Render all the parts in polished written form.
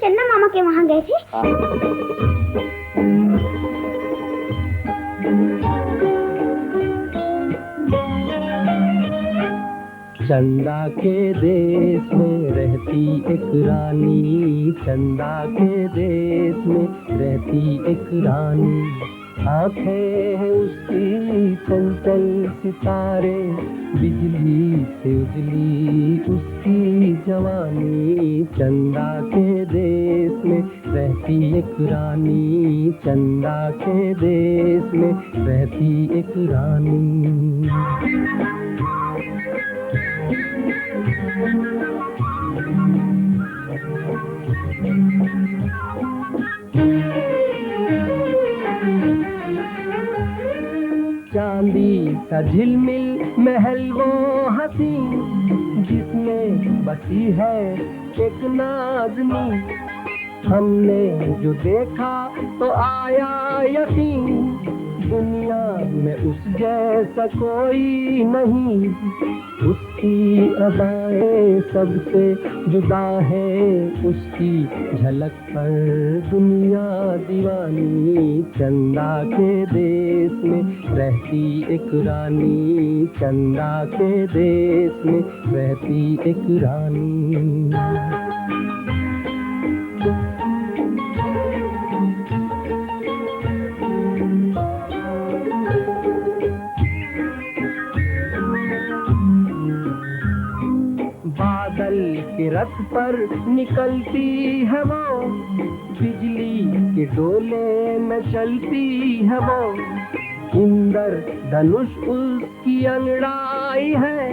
चंदा मामा के वहाँ गए थे। चंदा के देश में रहती एक रानी, चंदा के देश में रहती एक रानी। आंखें हैं उसकी चंचल सितारे, बिजली से उजली उसकी जवानी। चंदा के देश में रहती एक रानी, चंदा के देश में रहती एक रानी। चांदी सा झिलमिल महल वो हंसी, जिसमें बसी है एक नाज़नी। हमने जो देखा तो आया यकीन, दुनिया में उस जैसा कोई नहीं। उसकी अदाएं सबसे जुदा है, उसकी झलक पर दुनिया दीवानी। चंदा के देश में रहती एक रानी, चंदा के देश में रहती एक रानी। बादल के रथ पर निकलती है वो, बिजली के डोले में चलती है वो। इंद्र धनुष उसकी अंगड़ाई है,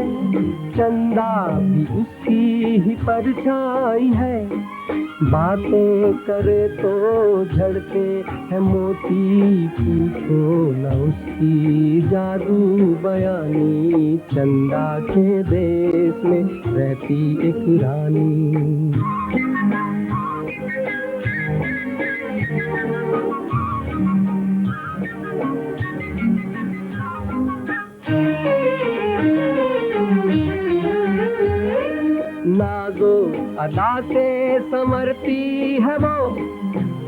चंदा भी उसकी ही परछाई है। बातें करे तो झड़ते हैं मोती, पूछो न उसकी जादू बयानी। चंदा के देश में रहती एक रानी। नाज़ो अदा से संवरती है वो,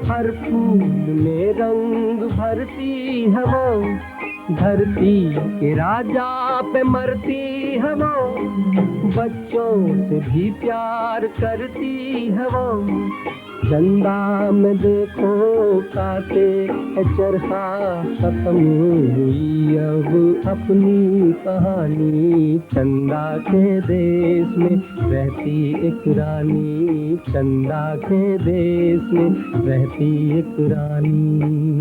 हर फूल में रंग भरती है वो। धरती के राजा पे मरती है वो, बच्चों से भी प्यार करती है वो। चंदा में देखो काटे चरखा, खत्म हुई अब अपनी कहानी। चंदा के देश में रहती एक रानी, चंदा के देश में रहती एक रानी।